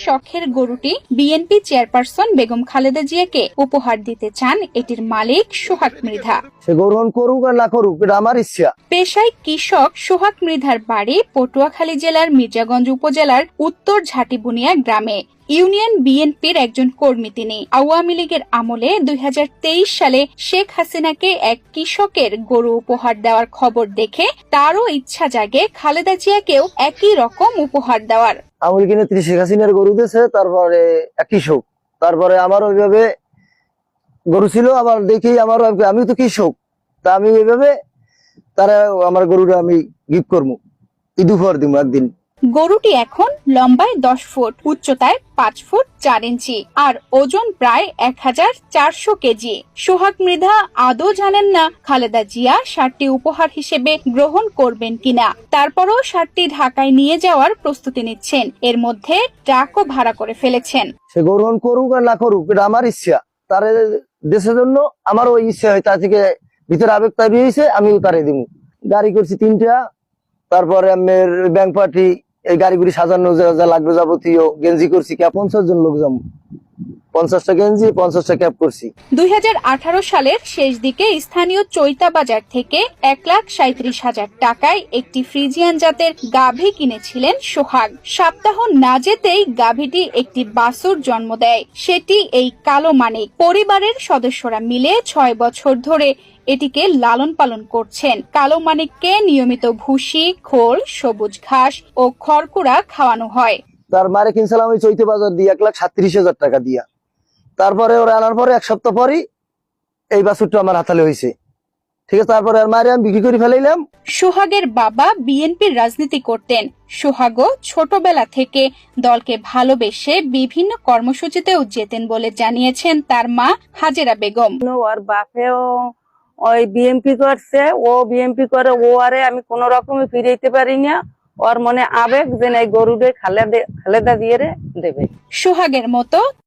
শখের গরুটি BNP chairperson Begum Khaleda জিয়াকে উপহার দিতে চান এটির মালিক সোহাগ মৃধা। সে গ্রহণ করুক আর না করুক, এটা আমার ইচ্ছা। পেশায় কৃষক সোহাগ মৃধার বাড়ি পটুয়াখালী জেলার মির্জাগঞ্জ উপজেলার উত্তর ঝাটিবুনিয়া গ্রামে। ইউনিয়ন বিএনপির একজন কর্মী তিনি। আওয়ামী লীগের আমলে 2023 সালে শেখ হাসিনাকে এক কৃষকের গরু উপহার দেওয়ার খবর দেখে তারও ইচ্ছা জাগে খালেদা জিয়াকেও একই রকম উপহার দেওয়ার। আওয়ামী লীগের নেত্রী শেখ হাসিনার গরু দিয়েছে, তারপরে এক কৃষক, তারপরে আমার ওইভাবে গরু ছিল, আবার দেখি আমার আমি তো কৃষক, তা আমি এইভাবে তারা আমার গরুটা আমি গিফট করবো, ঈদ উপহার দিব একদিন। গরুটি এখন লম্বায় 10 ফুট, উচ্চতায় 5 ফুট 4 ইঞ্চি আর ওজন প্রায় 1400 কেজি। সোহাগ মৃধা আদৌ জানেন না খালেদা জিয়া ষাটটি উপহার হিসেবে গ্রহণ করবেন কিনা। তারপরও ষাটটি ঢাকায় নিয়ে যাওয়ার প্রস্তুতি নিচ্ছেন। এর মধ্যে ট্রাকও ভাড়া করে ফেলেছেন। সে গ্রহণ করুক আর না করুক, এটা আমার ইচ্ছা। তার দেশের জন্য আমার ওই ইচ্ছা হয়, তার থেকে ভিতরে আবেগ তৈরি হয়েছে, আমি তারে দিব। গাড়ি করছি 3টা, তারপরে আমার ব্যাংক পার্টি, এই গাড়িগুলি সাজানো যা লাগবে যাবতীয় গেঞ্জি করছি, 50 জন লোক যাবো, 50টা গেঞ্জি 50টা ক্যাপ করছি। 2018 সালের শেষ দিকে স্থানীয় চৈতা বাজার থেকে 1,37,000 টাকায় একটি ফ্রিজিয়ান জাতের গাভী কিনেছিলেন সোহাগ। সপ্তাহ না যেতেই গাভীটি একটি বাছুর জন্ম দেয়, সেটি এই কালো মানিক। পরিবারের সদস্যরা মিলে 6 বছর ধরে এটিকে লালন পালন করছেন। কালো মানিককে নিয়মিত ভুসি, খোল, সবুজ ঘাস ও খড়কুড়া খাওয়ানো হয়। তার মারে কিনছিলাম ওই চৈতে বাজার দিয়ে 1,37,000 টাকা দিয়া। তারপরে ওরা আনার পরে 1 সপ্তাহ পরই এই বাছুরটা আমার হাতালে হয়েছে, ঠিক আছে। তারপরে আর মারে আমি বিক্রি করে ফেলাইলাম। সোহাগের বাবা বিএনপির রাজনীতি করতেন। সোহাগও ছোটবেলা থেকে দলকে ভালোবেসে বিভিন্ন কর্মসূচিতেও যেতেন বলে জানিয়েছেন তার মা হাজেরা বেগম। ওর বাপেও ওই বিএমপি করছে, ও বিএমপি করে, ও আরে আমি কোন রকমে ফিরাইতে পারি না। ওর মনে আবেগ যে এই গরুটা খালেদা দিয়ে দেবে। সোহাগের মতো